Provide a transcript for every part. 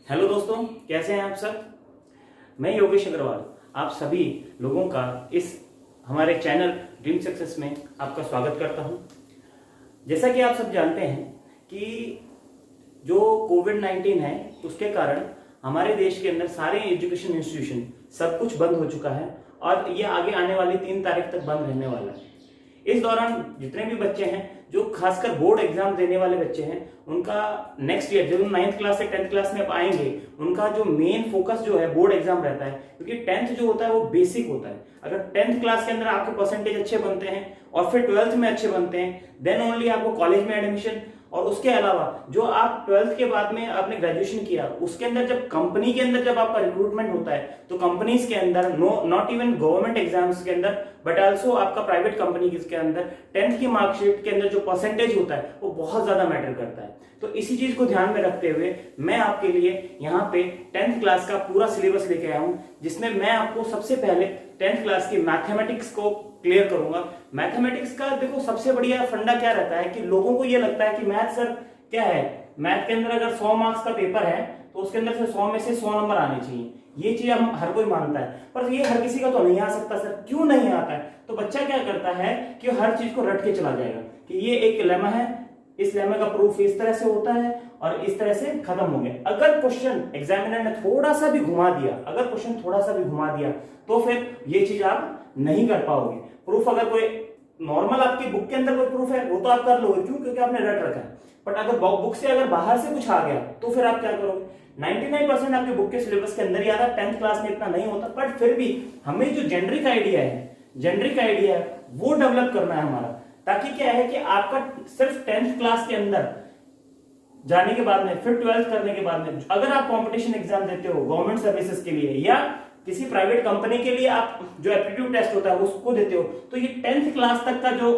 Hello दोस्तों, कैसे हैं आप सब। मैं योगेश अग्रवाल आप सभी लोगों का इस हमारे चैनल ड्रीम सक्सेस में आपका स्वागत करता हूं। जैसा कि आप सब जानते हैं कि जो कोविड-19 है उसके कारण हमारे देश के अंदर सारे एजुकेशन इंस्टीट्यूशन सब कुछ बंद हो चुका है और ये आगे आने वाली 3 तारीख तक बंद रहने वाला है। इस दौरान जितने भी बच्चे हैं जो खासकर बोर्ड एग्जाम देने वाले बच्चे हैं उनका नेक्स्ट ईयर जो 9th क्लास से 10th क्लास में अब आएंगे उनका जो मेन फोकस जो है बोर्ड एग्जाम रहता है, क्योंकि 10th जो होता है वो बेसिक होता है। अगर 10th क्लास के अंदर आपके परसेंटेज अच्छे बनते हैं और फिर 12th में अच्छे बनते हैं देन ओनली आपको कॉलेज में एडमिशन, और उसके अलावा जो आप 12th के बाद में आपने ग्रेजुएशन किया उसके अंदर जब कंपनी के अंदर जब आपका रिक्रूटमेंट होता है तो कंपनीज के अंदर नॉट इवन गवर्नमेंट एग्जाम्स के अंदर बट आल्सो आपका प्राइवेट कंपनी के अंदर 10th की मार्कशीट के अंदर जो परसेंटेज होता है वो बहुत ज्यादा मैटर करता है। तो इसी चीज को ध्यान में रखते हुए मैं आपके लिए यहाँ पे 10th क्लास का पूरा सिलेबस लेके आया हूँ, जिसमें मैं आपको सबसे पहले 10th क्लास की मैथमेटिक्स को क्लियर करूंगा। मैथमेटिक्स का देखो सबसे बढ़िया फंडा क्या रहता है कि लोगों को ये लगता है कि मैथ सर क्या है, मैथ के अंदर अगर 100 मार्क्स का पेपर है तो उसके अंदर से 100 में से 100 नंबर आने चाहिए। ये चीज हम हर कोई मानता है, पर ये हर किसी का तो नहीं आ सकता सर। क्यों नहीं आता है? तो बच्चा क्या करता है कि हर चीज को रट के चला जाएगा कि ये एक लेमा है, इस लेमा का प्रूफ इस तरह से होता है और इस तरह से खत्म हो गया। अगर क्वेश्चन एग्जामिनर ने थोड़ा सा भी घुमा दिया तो फिर ये चीज आप नहीं कर पाओगे। प्रूफ अगर कोई नॉर्मल आपकी बुक के अंदर कोई प्रूफ है वो तो आप कर लोगे, क्यों? क्योंकि आपने रट रखा है। बट अगर बुक से अगर बाहर से कुछ आ गया तो फिर आप क्या करोगे? 99% आपके बुक के सिलेबस के अंदर ही आता है, 10th क्लास में इतना नहीं होता। बट फिर भी हमें जो जेनरिक आइडिया है वो डेवलप करना है हमारा, ताकि क्या है कि आपका सिर्फ 10th क्लास के अंदर जाने के बाद में फिर 12th करने के बाद में अगर आप कंपटीशन एग्जाम देते हो गवर्नमेंट सर्विसेज के लिए या किसी प्राइवेट कंपनी के लिए आप जो एप्टीट्यूड टेस्ट होता है उसको देते हो, तो ये 10th क्लास तक का जो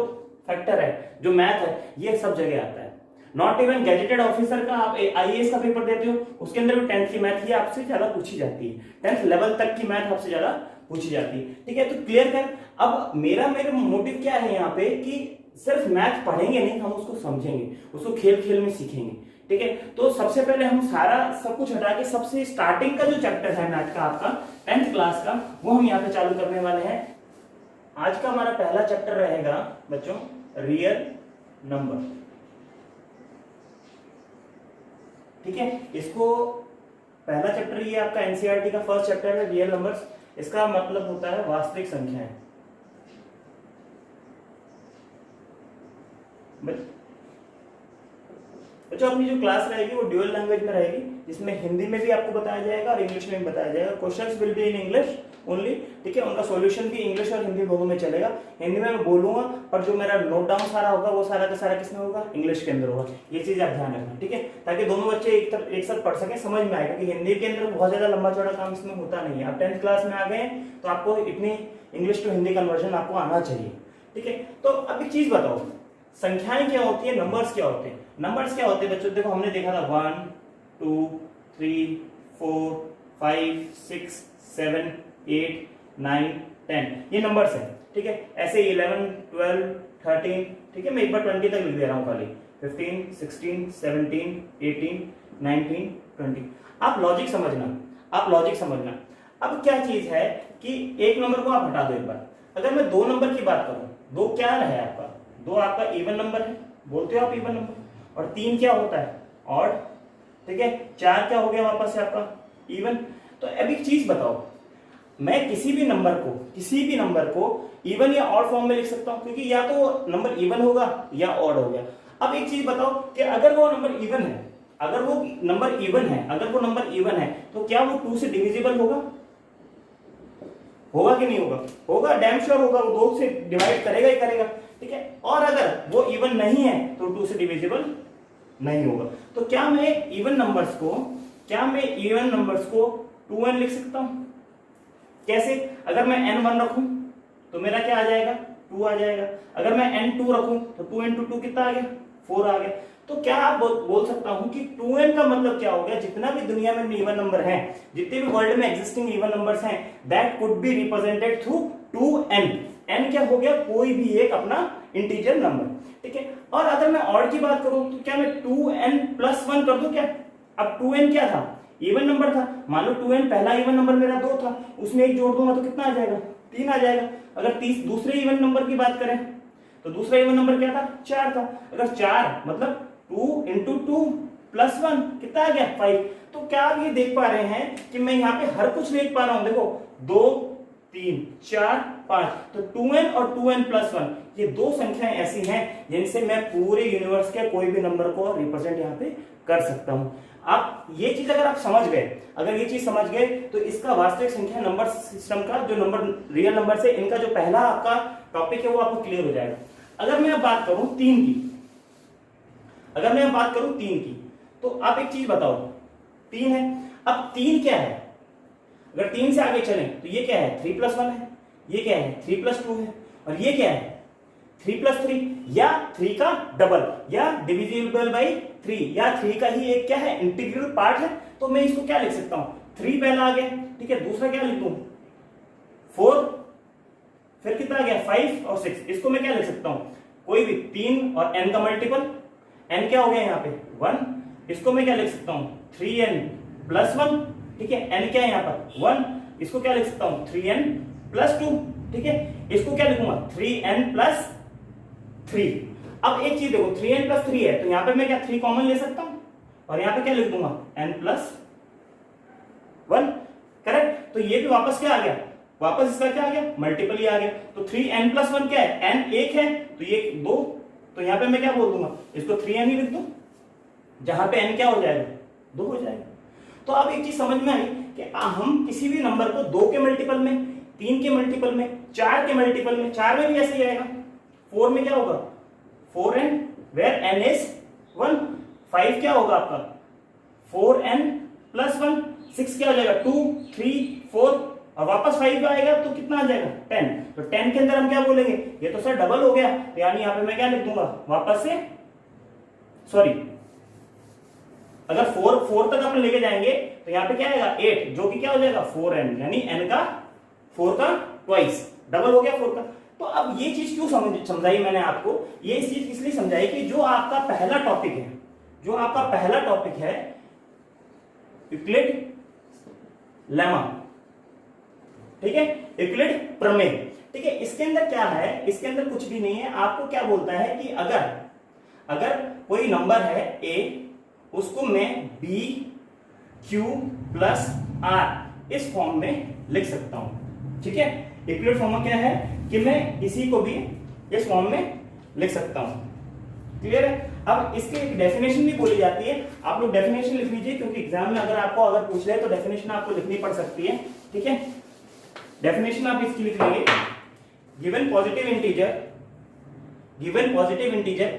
फैक्टर है, जो मैथ है, ये सब जगह आता है। नॉट इवन गैजेटेड ऑफिसर का आप आईएएस का पेपर देते हो उसके अंदर भी 10th की मैथ ही आपसे ज्यादा पूछी जाती है, 10th लेवल तक की मैथ आपसे ज्यादा पूछी जाती है। ठीक है, तो क्लियर कर। अब मेरा मोटिव क्या है यहाँ पे कि सिर्फ मैथ पढ़ेंगे नहीं, हम उसको समझेंगे, उसको खेल खेल में सीखेंगे। ठीक है, तो सबसे पहले हम सारा सब कुछ हटा के सबसे स्टार्टिंग का जो चैप्टर है मैथ का आपका 10th क्लास का वो हम यहाँ पे चालू करने वाले हैं। आज का हमारा पहला चैप्टर रहेगा बच्चों रियल नंबर। ठीक है, इसको पहला चैप्टर ये आपका एनसीईआरटी का फर्स्ट चैप्टर है रियल नंबर्स। इसका मतलब होता है वास्तविक संख्याएं। बच्चों अपनी जो क्लास रहेगी वो ड्यूअल लैंग्वेज में रहेगी, जिसमें हिंदी में भी आपको बताया जाएगा और इंग्लिश में भी बताया जाएगा। Questions will be in English only. ठीक है, उनका सॉल्यूशन भी इंग्लिश और हिंदी दोनों में चलेगा। हिंदी में मैं बोलूंगा पर जो मेरा नोट डाउन सारा होगा वो सारा का सारा किसमें होगा? इंग्लिश के अंदर होगा। ये चीज आप ध्यान रखना। ठीक है, ताकि दोनों बच्चे एक साथ पढ़ सके, समझ में आएगा कि हिंदी के अंदर बहुत ज्यादा लंबा चौड़ा काम इसमें होता नहीं है। आप 10th क्लास में आ गए तो आपको इतनी इंग्लिश टू हिंदी कन्वर्जन आपको आना चाहिए। ठीक है, तो अब एक चीज बताओ, संख्याएं क्या होती है, नंबर्स क्या होते हैं? नंबर्स क्या होते हैं बच्चों? देखो हमने देखा था 1 2 3 4 5 6 7 8 9 10 ये नंबर्स हैं। ठीक है, ऐसे 11 12 13। ठीक है, मैं एक बार 20 तक लिख दे रहा हूं खाली। 15 16 17 18 19 20। आप लॉजिक समझना। अब क्या चीज है कि एक नंबर को आप हटा दो एक बार। अगर मैं 2 नंबर की बात करूं, 2 क्या है आपका? 2 आपका इवन नंबर है, बोलते हो आप इवन नंबर। और 3 क्या होता है? ऑड। ठीक है, 4 क्या हो गया वापस से आपका? इवन। तो अब एक चीज बताओ, मैं किसी भी नंबर को इवन या ऑड फॉर्म में लिख सकता हूं, क्योंकि या तो नंबर इवन होगा या ऑड हो गया। अब एक चीज बताओ कि अगर वो नंबर इवन है तो क्या वो 2 से डिविजिबल होगा कि नहीं होगा? होगा, डैम श्योर होगा, वो 2 से डिवाइड करेगा ही करेगा। ठीक है, और अगर वो इवन नहीं है तो 2 से डिविजिबल नहीं होगा। तो क्या मैं इवन नंबर्स को 2n लिख सकता हूं? कैसे? अगर मैं n1 रखूं तो मेरा क्या आ जाएगा? 2 आ जाएगा। अगर मैं n2 रखूं तो 2 into 2 कितना आ गया? 4 आ गया। तो क्या आप बोल सकता हूं कि 2n का मतलब क्या हो गया? जितना भी दुनिया में इवन नंबर है, जितने भी वर्ल्ड में एग्जिस्टिंग इवन नंबर्स हैं, that could be represented through 2n। n क्या हो गया? कोई भी एक अपना इंटीजर नंबर। ठीक है, और अगर मैं ऑड की बात करूं तो क्या मैं 2n + 1 कर दूं क्या? अब 2n क्या था? इवन नंबर था, मान लो 2n पहला इवन नंबर मेरा 2 था, उसमें एक जोड़ दूंगा तो कितना आ जाएगा, 3 आ जाएगा। अगर दूसरे इवन नंबर की बात करें तो दूसरा इवन नंबर क्या था, 4 था। अगर 4 मतलब 2 इंटू 2 प्लस 1 कितना आ गया, 5। तो क्या आप ये देख पा रहे हैं कि मैं यहाँ पे हर कुछ देख पा रहा हूं, देखो 2 3 4 5, तो 2n और 2n प्लस 1 ये दो संख्याएं ऐसी हैं जिनसे मैं पूरे यूनिवर्स के कोई भी नंबर को रिप्रेजेंट यहाँ पे कर सकता हूं। आप ये चीज अगर आप समझ गए, अगर ये चीज समझ गए तो इसका वास्तविक संख्या नंबर सिस्टम का जो नंबर रियल नंबर से इनका जो पहला आपका टॉपिक है वो आपको क्लियर हो जाएगा। अगर मैं अब बात करूं 3 की, अगर मैं बात करूं 3 की, तो आप एक चीज बताओ, 3 है, अब 3 क्या है, अगर 3 से आगे चलें तो ये क्या है, 3 प्लस 1 है, ये क्या है 3 प्लस 2 है, और ये क्या है 3 प्लस 3, या 3 का डबल, या डिविजिबल बाई 3, या 3 का ही एक क्या है इंटीग्रल पार्ट है। तो मैं इसको क्या लिख सकता हूं, 3 पहला आ गया, ठीक है, दूसरा क्या लिख दूं 4, फिर कितना आ गया 5 और 6, इसको मैं क्या लिख सकता हूं, कोई भी 3 और n का मल्टीपल, n क्या हो गया यहाँ पे 1, इसको मैं क्या लिख सकता हूं 3n प्लस 1, ठीक है, n क्या है यहाँ पर 1, इसको क्या लिख सकता हूं 3n प्लस 2, ठीक है, इसको क्या लिखूंगा 3n प्लस 3। अब एक चीज देखो 3n प्लस 3 है तो यहाँ पे मैं क्या 3 कॉमन ले सकता हूं और यहाँ पे क्या लिख दूंगा n प्लस 1, करेक्ट। तो ये भी वापस क्या आ गया, वापस इसका क्या आ गया मल्टीपल ही आ गया। तो 3n प्लस 1 क्या है, n 1 है तो ये 2, तो यहाँ पे मैं क्या बोल दूंगा, इसको 3n ही लिख दूं, जहां पे n क्या हो जाएगा 2 हो जाएगा। तो अब एक चीज समझ में आई कि हम किसी भी नंबर को 2 के मल्टीपल में, 3 के मल्टीपल में, 4 के मल्टीपल में, 4 में भी ऐसे ही आएगा, 4 में क्या होगा 4n वेयर n इज 1, 5 क्या होगा आपका 4n प्लस 1, 6 क्या हो जाएगा 2 3 4 और वापस 5 आएगा तो कितना आ जाएगा 10। तो 10 के अंदर हम क्या बोलेंगे, ये तो सर डबल हो गया, तो यानी यहाँ पे मैं क्या लिख दूंगा वापस से, सॉरी अगर 4 तक अपन लेके जाएंगे तो यहाँ पे क्या आएगा 8, जो कि क्या हो जाएगा 4n, यानी n का 4 का ट्वाइस, डबल हो गया 4 का। तो अब ये चीज क्यों समझाई मैंने आपको, ये इस चीज इसलिए समझाई कि जो आपका पहला टॉपिक है, जो आपका पहला टॉपिक है यूक्लिड लेमा, ठीक है, यूक्लिड प्रमेय, ठीक है, इसके अंदर क्या है, इसके अंदर कुछ भी नहीं है। आपको क्या बोलता है कि अगर कोई नंबर है a, उसको मैं b q प्लस r इस फॉर्म में लिख सकता हूं, ठीक है। यूक्लिड फॉर्म क्या है कि मैं किसी को भी इस फॉर्म में लिख सकता हूं, क्लियर है। अब इसकी एक डेफिनेशन भी बोली जाती है, आप लोग डेफिनेशन लिख लीजिए क्योंकि एग्जाम में अगर पूछ रहे तो डेफिनेशन आपको लिखनी पड़ सकती है, ठीक है। डेफिनेशन आप इसकी लिख लेंगे, given positive integer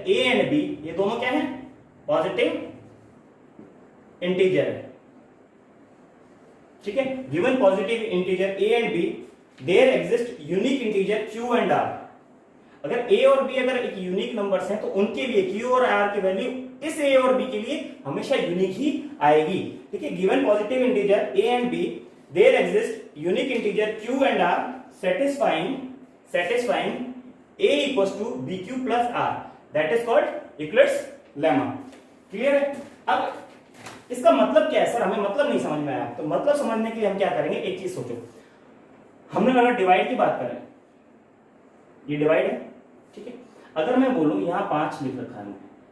a and b, ये दोनों क्या है पॉजिटिव इंटीजर है, ठीक है। Given positive integer a and b, there exist unique integer q and r। अगर a और b अगर एक यूनिक नंबर्स हैं तो उनके लिए q और r की वैल्यू इस a और b के लिए हमेशा यूनिक ही आएगी, ठीक है। Given positive integer a and b, there exist unique integer q and r satisfying a equals to bq plus r, that is called Euclid's lemma, clear है। अब इसका मतलब क्या है सर, हमें मतलब नहीं समझ में आया, तो मतलब समझने के लिए हम क्या करेंगे, एक चीज सोचो, हमने अगर डिवाइड की बात करें, ये डिवाइड है, ठीक है। अगर मैं बोलूं यहाँ 5 लिख रखा है,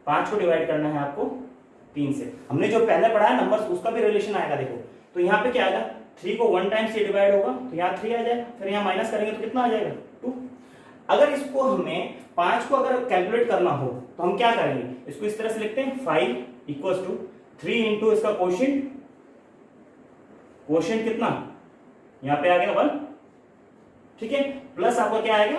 5 को डिवाइड करना है आपको 3 से, हमने जो पहले पढ़ा है नंबर्स उसका भी रिलेशन आएगा, देखो तो यहाँ पे क्या आएगा 3 को 1 टाइम से डिवाइड होगा तो यहाँ 3 आ जाएगा, फिर यहाँ माइनस करेंगे तो कितना आ जाएगा 2। अगर इसको हमें 5 को अगर कैलकुलेट करना हो तो हम क्या करेंगे, इसको इस तरह से लिखते हैं 5 इक्वल्स टू 3 इंटू इसका क्वोशिएंट कितना यहाँ पे आ गया 1, ठीक है, प्लस आपका क्या आएगा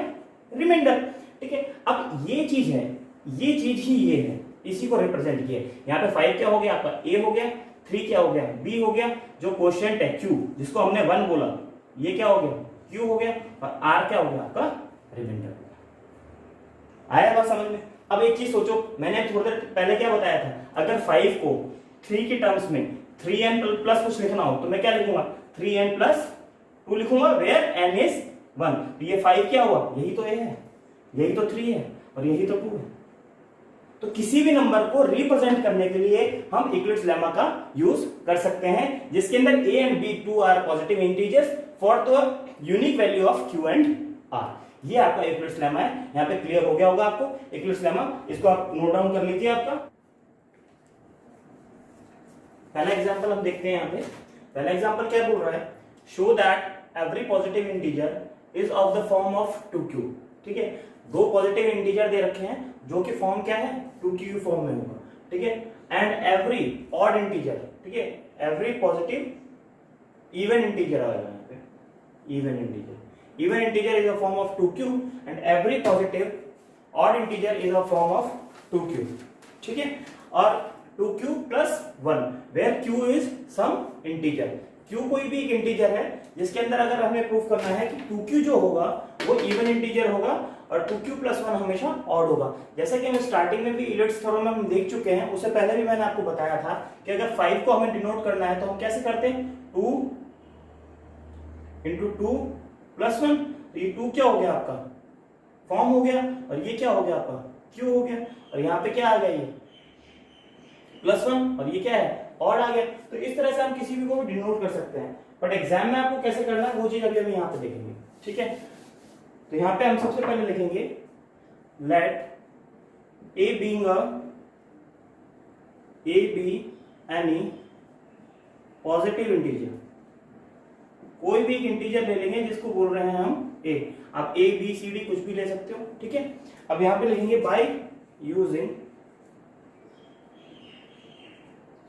रिमाइंडर, ठीक है। अब ये चीज है, ये चीज ही ये है, इसी को रिप्रेजेंट किया। यहाँ पे 5 क्या हो गया आपका a हो गया, 3 क्या हो गया b हो गया, जो क्वोशिएंट है q जिसको हमने 1 बोला, ये क्या हो गया q हो गया, और r क्या हो गया आपका रिमाइंडर। आया बात समझ में। अब एक चीज सोचो, मैंने थोड़ी देर पहले क्या बताया था, अगर 5 को 3 के टर्म्स में 3n प्लस कुछ लिखना हो तो मैं क्या लिखूंगा 3n प्लस 2 लिखूंगा, वेयर n इज 1। तो ये 5 क्या हुआ, यही तो a है, यही तो 3 है और यही तो 2 है, तो किसी भी नंबर को रिप्रेजेंट करने के लिए हम यूक्लिड्स लेमा का यूज कर सकते हैं, जिसके अंदर a and b two are positive integers for the unique value of q and r। ये आपका यूक्लिड्स लेमा है। यहाँ पे क्लियर हो गया होगा आपको यूक्लिड्स लेमा, इसको आप नोट डाउन कर लीजिए। आपका पहला एग्जांपल हम देखते हैं। यहाँ पे पहला एग्जांपल क्या बोल रहा है, show that every positive integer is of the form of 2q। ठीक है, दो पॉजिटिव इंटीजर दे रखे हैं जो कि फॉर्म क्या है, 2q फॉर्म में होगा। ठीक है, एंड एवरी ऑड इंटीजर, ठीक है, एवरी पॉजिटिव इवन इंटीजर आएगा यहाँ पे, even integer is a form of 2q and every positive odd integer is a form of 2q। ठीक है, और 2q plus 1 where q is some integer. q कोई भी एक इंटीजर है जिसके अंदर अगर हमें प्रूफ करना है कि 2q जो होगा वो इवन इंटीजर होगा और 2q प्लस 1 हमेशा ऑड होगा। जैसा कि हम स्टार्टिंग में भी यूनिट्स थ्योरम में हम देख चुके हैं, उससे पहले भी मैंने आपको बताया था कि अगर 5 को हमें डिनोट करना है तो हम कैसे करते हैं, 2 इंटू 2 प्लस 1। तो ये 2 क्या हो गया आपका, फॉर्म हो गया, और ये क्या हो गया आपका, q हो गया, और यहाँ पे क्या आ गया, ये प्लस 1, और ये क्या है, ऑड आ गया। तो इस तरह से हम किसी भी को डिनोट कर सकते हैं, बट एग्जाम में आपको कैसे करना है वो चीज अभी हम यहाँ पे देखेंगे। ठीक है, तो यहाँ पे हम सबसे पहले लिखेंगे let a be any positive integer. कोई भी एक इंटीजर ले लेंगे जिसको बोल रहे हैं हम ए, आप ए बी सी डी कुछ भी ले सकते हो। ठीक है, अब यहाँ पे लिखेंगे बाय यूजिंग,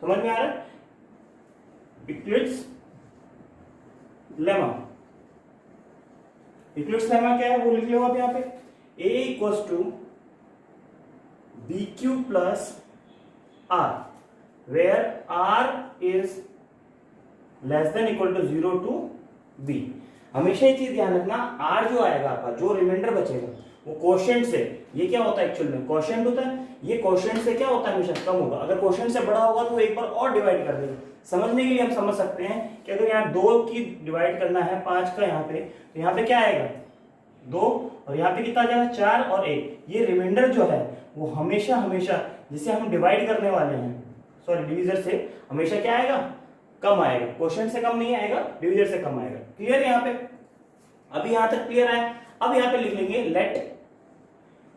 समझ में आ रहा है, यूक्लिड्स लेमा। यूक्लिड्स लेमा क्या है वो लिख लो आप यहाँ पे, a equals to b q plus r where r is less than equal to 0 to b। हमेशा ये चीज ध्यान रखना, r जो आएगा आपका, जो रिमाइंडर बचेगा वो कोशेंट से, ये क्या होता है एक्चुअल में कोशेंट होता है, ये कोशेंट से क्या होता है हमेशा कम होगा। अगर कोशेंट से बड़ा होगा तो एक बार और डिवाइड कर देगा। समझने के लिए हम समझ सकते हैं कि अगर यहाँ 2 की डिवाइड करना है 5 का यहाँ पे, तो यहाँ पे क्या आएगा 2, और यहाँ पे कितना आ जाएगा 4 और 1। ये रिमाइंडर जो है वो हमेशा हमेशा जिसे हम डिवाइड करने वाले हैं, सॉरी डिविजर से, हमेशा क्या आएगा, कम आएगा। कोशेंट से कम नहीं आएगा, डिविजर से कम आएगा। क्लियर है यहाँ पे, अभी यहाँ तक क्लियर है। अब यहाँ पे लिख लेंगे let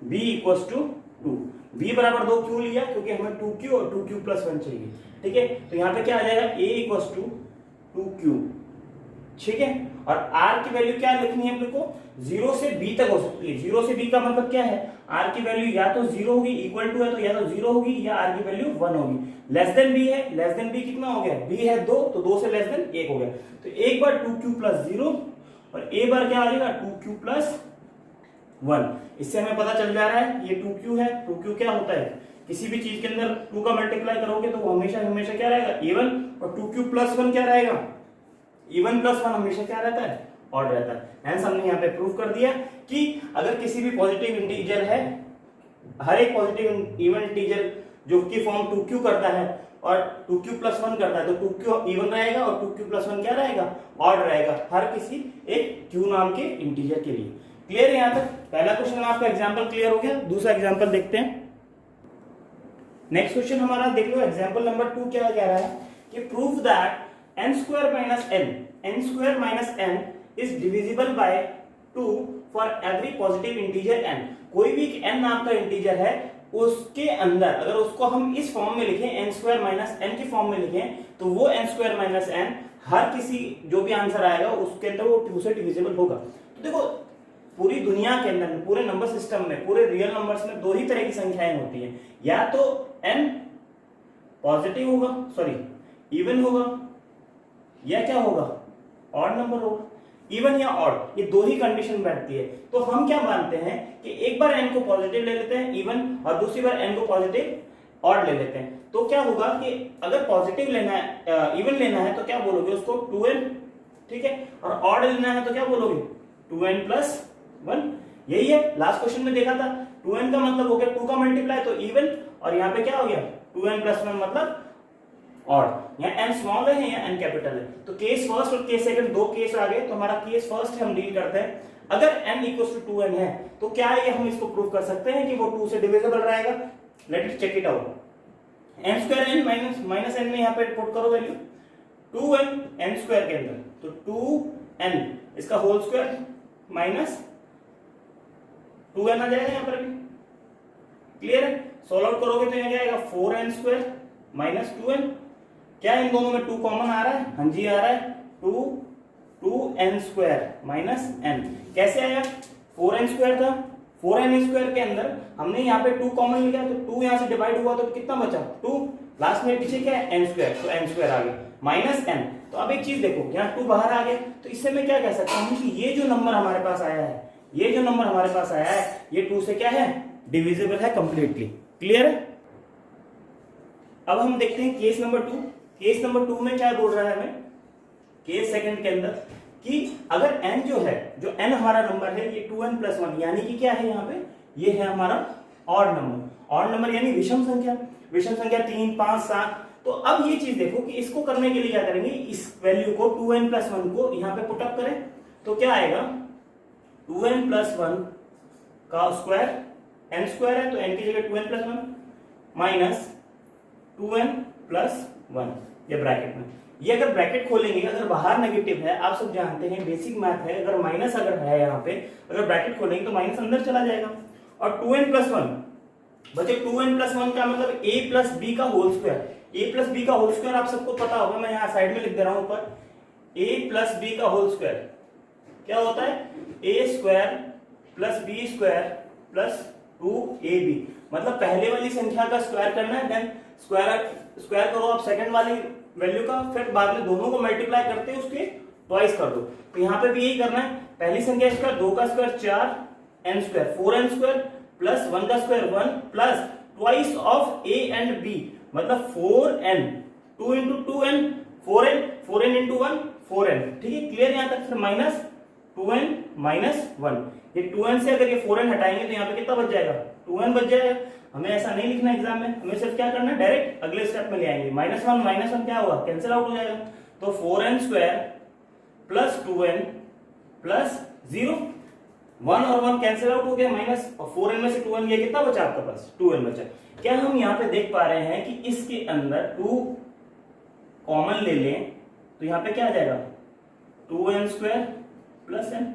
b equals to 2। b बराबर 2 क्यों लिया, क्योंकि हमें 2q और 2q प्लस 1 चाहिए। ठीक है, तो यहाँ पे क्या आ जाएगा a इक्वल्स टू 2q। ठीक है, और r की वैल्यू क्या लिखनी है अपने को, 0 से b तक हो सकती है। 0 से b का मतलब क्या है, r की वैल्यू या तो 0 होगी, इक्वल टू है तो या तो 0 होगी, या r की वैल्यू 1 होगी। लेस देन b है, लेस देन b कितना हो गया, b है 2, तो 2 से लेस देन 1 हो गया। तो एक बार 2q प्लस 0 और a बार क्या आ जाएगा 2q प्लस 1। इससे हमें पता चल जा रहा है ये 2q है। 2q क्या होता है, किसी भी चीज के अंदर 2 का मल्टीप्लाई करोगे तो वो हमेशा हमेशा क्या रहेगा, इवन, और 2q प्लस 1 क्या रहेगा, इवन प्लस 1 हमेशा क्या रहता है, ऑड रहता है। हेंस हमने यहाँ पे प्रूव कर दिया कि अगर किसी भी पॉजिटिव इंटीजर है, हर एक पॉजिटिव इवन इंटीजर जो कि फॉर्म 2q करता है और 2q प्लस 1 करता है, तो 2q इवन रहेगा और 2q प्लस 1 क्या रहेगा, ऑड रहेगा, हर किसी एक q नाम के इंटीजर के लिए। क्लियर है यहाँ तक, पहला क्वेश्चन आपका एग्जाम्पल क्लियर हो गया। दूसरा एग्जाम्पल देखते हैं। नेक्स्ट क्वेश्चन हमारा देख लो, एग्जाम्पल नंबर 2 क्या कह रहा है कि prove that n square minus n is divisible by 2 for every positive integer n। कोई भी n नाम का इंटीजर है, उसके अंदर अगर उसको हम इस फॉर्म में लिखें, n स्क्वायर माइनस n की फॉर्म में लिखें, तो वो n स्क्वायर माइनस n हर किसी जो भी आंसर आएगा उसके अंदर वो 2 से डिविजिबल होगा। तो देखो पूरी दुनिया के अंदर, पूरे नंबर सिस्टम में, पूरे रियल नंबर्स में 2 ही तरह की संख्याएं होती हैं, या तो n पॉजिटिव होगा, सॉरी इवन होगा, या क्या होगा, ऑड नंबर होगा। इवन या ऑड, ये 2 ही कंडीशन बैठती है। तो हम क्या मानते हैं कि एक बार n को पॉजिटिव ले लेते हैं इवन, और दूसरी बार n को पॉजिटिव ऑड ले लेते हैं। तो क्या होगा कि अगर पॉजिटिव लेना है, इवन लेना है तो क्या बोलोगे उसको 2n, ठीक है, और ऑड लेना है तो क्या बोलोगे 2n प्लस 1। यही है, लास्ट क्वेश्चन में देखा था, 2n का मतलब हो गया 2 का मल्टीप्लाई तो इवन, और यहाँ पे क्या हो गया 2n प्लस 1 मतलब ऑड। यहाँ n स्मॉल है या n कैपिटल है, तो केस फर्स्ट और केस सेकंड 2 केस आ गए। तो हमारा केस फर्स्ट हम डील करते हैं। अगर n इक्वल टू 2n है तो क्या ये हम इसको प्रूव कर सकते हैं कि वो 2 से डिविजिबल रहेगा। Let it check it out. N square n minus n में यहाँ पे पुट करो वैल्यू 2n एन स्क्वायर के अंदर, तो 2n इसका होल स्क्वायर माइनस 2n आ जाएगा यहाँ पर भी। क्लियर है? सोल्व आउट करोगे तो यहाँ क्या आएगा 4n स्क्वायर माइनस 2n। क्या इन दोनों में 2 कॉमन आ रहा है? हाँ जी आ रहा है। 2n स्क्वायर माइनस n कैसे आया? 4n स्क्वायर था, 4n स्क्वायर के अंदर हमने यहाँ पे 2 कॉमन लिया तो 2 यहाँ से डिवाइड हुआ तो कितना बचा? 2, लास्ट में पीछे क्या है? n स्क्वायर, तो n स्क्वायर आ गया माइनस n। तो अब एक चीज देखो, यहाँ 2 बाहर आ गया, तो इससे मैं क्या कह सकता हूँ कि ये जो नंबर हमारे पास आया है, ये जो नंबर हमारे पास आया है, ये 2 से क्या है? डिविजिबल है कंप्लीटली। क्लियर है? अब हम देखते हैं केस नंबर 2। केस नंबर 2 में क्या बोल रहा है हमें? केस सेकंड के अंदर कि अगर n जो है, जो n हमारा नंबर है ये 2n प्लस 1, यानी कि क्या है यहाँ पे? ये है हमारा ऑड नंबर। ऑड नंबर यानी विषम संख्या, विषम संख्या 3, 5, 7। तो अब ये चीज देखो कि इसको करने के लिए क्या करेंगे, इस वैल्यू को 2n प्लस 1 को यहाँ पे पुटअप करें तो क्या आएगा? 2n प्लस 1 का स्क्वायर, n स्क्वायर है तो n की जगह 2n plus 1 minus 2n plus 1, ये ब्रैकेट में। ये अगर ब्रैकेट खोलेंगे, अगर बाहर नेगेटिव है, आप सब जानते हैं बेसिक मैथ है, अगर माइनस अगर है यहाँ पे, अगर ब्रैकेट खोलेंगे तो माइनस अंदर चला जाएगा और 2n प्लस 1 बचे। 2n प्लस 1 का मतलब a प्लस बी का whole square. a plus b का होल स्क्वायर आप सबको पता होगा, मैं यहाँ साइड में लिख दे रहा हूं ऊपर। a प्लस बी का होल स्क्वायर क्या होता है? a square plus b square plus 2ab, मतलब पहले वाली संख्या का स्क्वायर करना है, देन स्क्वायर करो आप सेकंड वाली वैल्यू का, फिर बाद में दोनों को मल्टीप्लाई करते हैं उसके ट्वाइस कर दो। तो यहाँ पे भी यही करना है, पहली संख्या स्क्वायर, 2 का square 4n square, 4n square plus 1 का square 1 plus twice of a and b, मतलब 4n, 2 into 2n 4n, 4n into 1 4n। ठीक है? क्लियर यहाँ तक? फिर माइनस 2n माइनस 1, ये 2n से अगर ये 4n हटाएंगे तो यहाँ पे कितना बच जाएगा? 2n बच जाएगा। हमें ऐसा नहीं लिखना एग्जाम में, हमें सिर्फ क्या करना है, डायरेक्ट अगले स्टेप में ले आएंगे। माइनस 1 माइनस 1 क्या होगा? कैंसिल आउट हो जाएगा। तो 4n square plus 2n plus 0, 1 और 1 कैंसिल आउट हो गया माइनस, और 4n में से 2n ये कितना बचा आपके पास? 2n बचा। क्या हम यहाँ पे देख पा रहे हैं कि इसके अंदर 2 कॉमन ले लें तो यहाँ पे क्या आ जाएगा? 2n square plus n।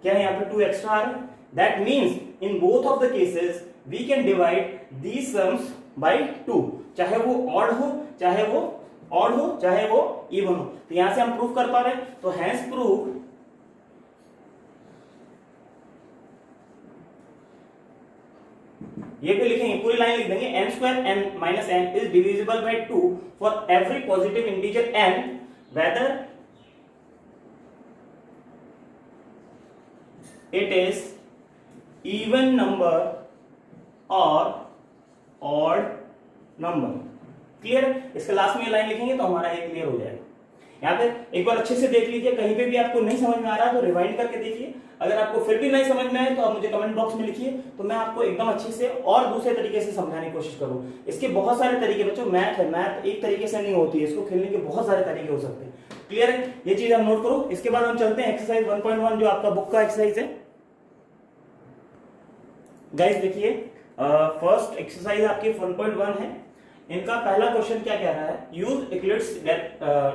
क्या यहाँ पे 2 एक्स्ट्रा आ रहा है? That means in both of the cases we can divide these sums by 2, चाहे वो ऑड हो, चाहे वो ऑड हो, चाहे वो इवन हो। तो यहां से हम प्रूफ कर पा रहे हैं, तो हैंस प्रूफ ये पे लिखेंगे, पूरी लाइन लिख देंगे, n square n minus n is divisible by 2 for every positive integer n whether it is even number or odd number। Clear है? इसके लास्ट में ये लाइन लिखेंगे तो हमारा ये क्लियर हो जाएगा। यहाँ पे एक बार अच्छे से देख लीजिए, कहीं पे भी आपको नहीं समझ में आ रहा तो रिवाइंड करके देखिए। अगर आपको फिर भी नहीं समझ में आए तो आप मुझे कमेंट बॉक्स में लिखिए, तो मैं आपको एकदम अच्छे से और दूसरे तरीके से समझाने की कोशिश करूँ। इसके बहुत सारे तरीके बच्चों, मैथ है, मैथ एक तरीके से नहीं होती है, इसको खेलने के बहुत सारे तरीके हो सकते हैं। क्लियर है? ये चीज हम नोट करो। इसके बाद हम चलते हैं एक्सरसाइज 1.1 जो आपका बुक का एक्सरसाइज है। गाइस देखिए, फर्स्ट एक्सरसाइज आपकी 1.1 है। इनका पहला क्वेश्चन क्या कह रहा है? Use Euclid's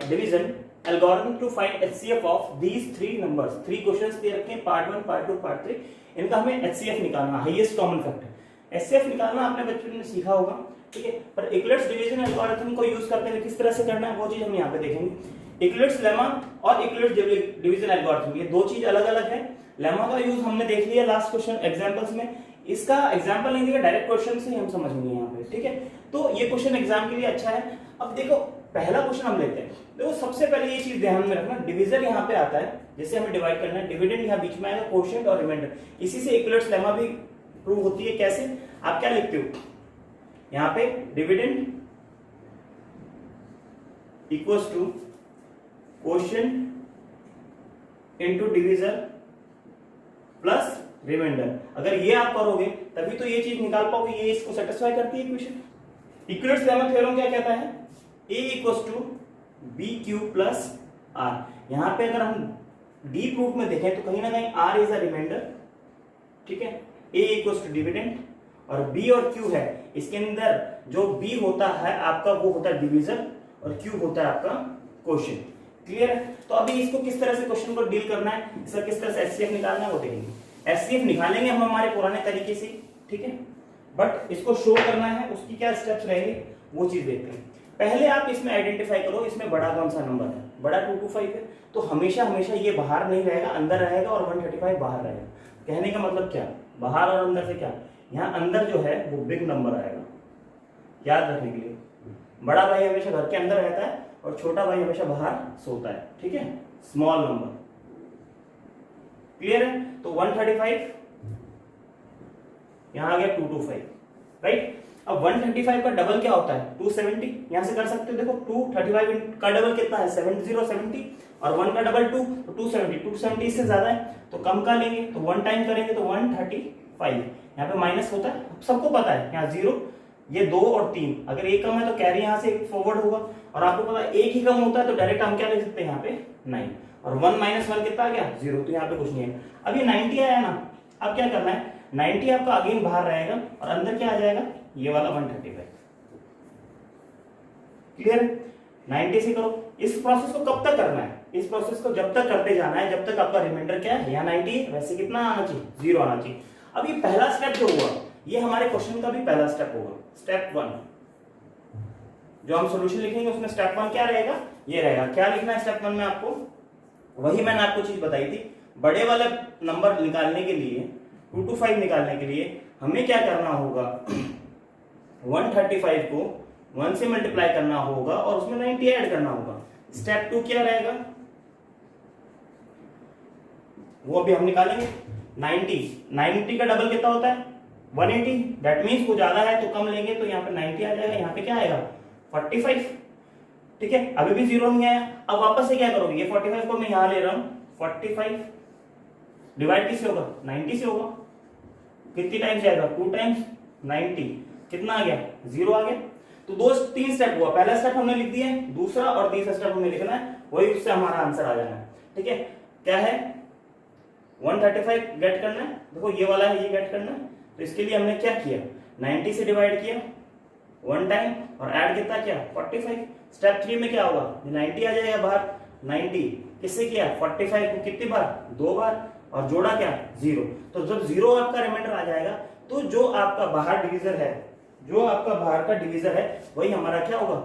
division algorithm to find HCF of these 3 नंबर्स। 3 क्वेश्चंस दे रखे हैं, पार्ट 1, पार्ट 2, पार्ट 3। इनका हमें एचसीएफ निकालना, हाईएस्ट कॉमन फैक्टर। एचसीएफ निकालना आपने बच्चों ने सीखा होगा, ठीक है, पर यूक्लिड्स डिवीजन एल्गोरिथम को यूज करते हुए किस तरह से करना है वो चीज हम यहाँ पे देखेंगे। यूक्लिड्स लेमा और यूक्लिड्स डिवीजन एल्गोरिथम, ये दो चीज अलग अलग है। लेमा का यूज हमने देख लिया लास्ट क्वेश्चन एग्जांपल्स में, इसका एग्जांपल नहीं दिया, डायरेक्ट क्वेश्चन से हम समझेंगे यहाँ पे, ठीक है। तो ये क्वेश्चन एग्जाम के लिए अच्छा है। अब देखो पहला क्वेश्चन हम लेते हैं। देखो सबसे पहले ये चीज ध्यान में रखना, डिवीजन यहाँ पे आता है जिससे हमें डिवाइड करना है, डिविडेंड यहाँ बीच में आएगा, कोशेंट और रिमाइंडर। इसी से यूक्लिड्स लेमा भी प्रूव होती है। कैसे? आप क्या लिखते हो यहाँ पे, dividend equals to quotient into divisor plus remainder. अगर ये आप करोगे तभी तो ये चीज निकाल पाओगे, ये इसको सेटिस्फाई करती है इक्वेशन। यूक्लिड्स लेमा थ्योरम क्या कहता है? a equals to b q plus r. यहां पे अगर हम डीप रूट में देखें तो कहीं ना कहीं r इज अ रिमाइंडर, ठीक है। a इक्वल्स टू डिविडेंड और बी और क्यू है, इसके अंदर जो बी होता है आपका वो होता है डिवीजन और क्यू होता है आपका क्वोशिएंट। क्लियर है? तो अभी इसको किस तरह से क्वेश्चन को डील करना है, इसका किस तरह से एचसीएफ निकालना है वो देखेंगे। एचसीएफ निकालेंगे हम हमारे पुराने तरीके से, ठीक है, बट इसको शो करना है, उसकी क्या स्टेप्स रहेंगे वो चीज देखते हैं। पहले आप इसमें आइडेंटिफाई करो इसमें बड़ा कौन सा नंबर है, बड़ा 225 है, तो हमेशा हमेशा ये बाहर नहीं रहेगा, अंदर रहेगा और 135 बाहर रहेगा। कहने का मतलब क्या, बाहर और अंदर से क्या, यहाँ अंदर जो है वो बिग नंबर आएगा, याद रखने के लिए। बड़ा भाई हमेशा घर के अंदर रहता है और छोटा भाई हमेशा बाहर सोता है, ठीक है, स्मॉल नंबर। क्लियर है? तो 135 यहां आ गया 225, राइट। अब 135 का डबल क्या होता है 270, यहां से कर सकते हो, देखो 235 का डबल कितना है 70 और 1 का डबल 2 तो 270 इससे ज्यादा है तो कम का लेंगे, तो 1 टाइम करेंगे तो 135, यहाँ पे माइनस होता है, सबको पता है, यहाँ 0, ये 2 और 3, अगर एक कम है तो कैरी यहां से फॉरवर्ड होगा, और आपको पता है एक ही कम होता है तो डायरेक्ट हम क्या लिख सकते हैं यहाँ पे 9, और 1 - 1 कितना आ गया 0, तो यहाँ पे कुछ नहीं है। अब ये 90 आया ना, अब क्या करना है, 90 आपका अगेन बाहर रहेगा और अंदर क्या आ जाएगा ये वाला 135। क्लियर? 90 से करो। इस प्रोसेस को कब तक करना है, इस प्रोसेस को जब तक करते जाना है जब तक आपका रिमाइंडर क्या है, यहाँ 90 वैसे कितना आना चाहिए 0 आना चाहिए। अब ये पहला स्टेप जो हुआ ये हमारे क्वेश्चन का भी पहला स्टेप होगा, स्टेप 1 जो हम सॉल्यूशन लिखेंगे उसमें स्टेप 1 क्या रहेगा, ये रहेगा। क्या लिखना है स्टेप 1 में आपको, वही मैंने आपको चीज बताई थी, बड़े वाले नंबर निकालने के लिए 225 निकालने के लिए हमें क्या करना होगा 135 को 1 से मल्टीप्लाई करना होगा और उसमें 90 ऐड करना होगा। स्टेप 2 क्या रहेगा वो अभी हम निकालेंगे। 90 का डबल कितना होता है 180, दैट मींस वो ज्यादा है तो कम लेंगे, तो यहाँ पे 90 आ जाएगा, यहाँ पे क्या आएगा 45, ठीक है। अभी भी 0 नहीं आया, अब वापस से क्या करोगे, ये 45 को मैं यहाँ ले रहा हूं, 45 डिवाइड किससे होगा 90 से होगा, कितनी टाइम्स जाएगा 2 टाइम्स 90, कितना आ गया 0 आ गया। तो 3 स्टेप हुआ, पहला स्टेप हमने लिख दिया है, दूसरा और तीसरा स्टेप हमें लिखना है, वही उससे हमारा आंसर आ जाना है, ठीक है। क्या है 135 गेट करना है, देखो ये वाला है ये गेट करना है, तो इसके लिए हमने क्या किया 90 से डिवाइड किया 1 टाइम और ऐड कितना किया 45। स्टेप 3 में क्या होगा 90 आ जाएगा बाहर, 90 किससे किया 45 को कितनी बार 2 बार और जोड़ा क्या 0, तो जब 0 आपका रिमाइंडर आ जाएगा तो जो आपका बाहर डिवीजर है, जो आपका बाहर का डिवीजर है वही हमारा क्या होगा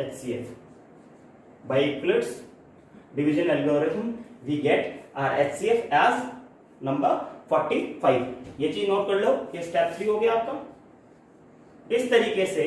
HCF। By Euclid's division algorithm we get our HCF as number 45। ये चीज नोट कर लो, ये स्टेप 3 हो गया आपका। इस तरीके से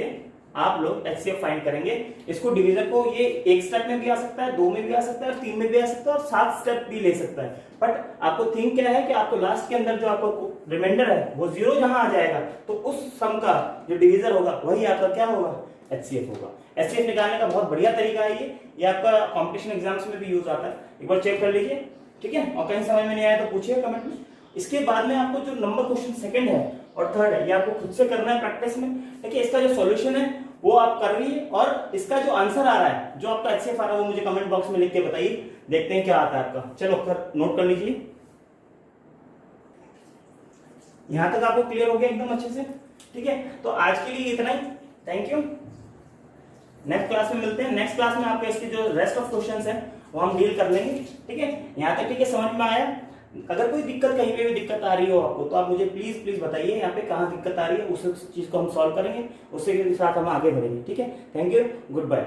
आप लोग HCF फाइंड करेंगे। इसको डिवीजन को ये एक स्टेप में भी आ सकता है, 2 में भी आ सकता है, 3 में भी आ सकता है और 7 स्टेप भी ले सकता है। बट आपको थिंक क्या है कि आपको लास्ट के अंदर जो आपको रिमाइंडर है वो 0 जहां आ जाएगा तो उस सम का जो डिवीजर होगा वही आपका क्या होगा HCF होगा। HCF निकालने का बहुत बढ़िया तरीका है ये आपका कॉम्पिटिशन एग्जाम्स में भी यूज आता है, एक बार चेक कर लीजिए, ठीक है। और कहीं समझ में नहीं आया तो पूछिए कमेंट में। इसके बाद में आपको जो नंबर क्वेश्चन सेकंड है और थर्ड है ये आपको खुद से करना है प्रैक्टिस में, देखिए इसका जो सॉल्यूशन है वो आप कर रही है और इसका जो आंसर आ रहा है, जो आपका HCF आ रहा है वो मुझे कमेंट बॉक्स में लिख के बताइए, देखते हैं क्या आता है आपका। चलो नोट कर लीजिए, यहां तक आपको क्लियर हो गया एकदम अच्छे से, ठीक है। तो आज के लिए इतना ही, थैंक यू। नेक्स्ट क्लास में मिलते हैं, नेक्स्ट क्लास में आपके इसके जो रेस्ट ऑफ क्वेश्चंस हैं वो हम डील कर लेंगे, ठीक है। यहां तक ठीक है, समझ में आया। अगर कोई दिक्कत कहीं पे भी दिक्कत आ रही हो आपको तो आप मुझे प्लीज बताइए यहाँ पे कहाँ दिक्कत आ रही है, उस चीज को हम सॉल्व करेंगे, उसके साथ हम आगे बढ़ेंगे, ठीक है। Thank you, good bye.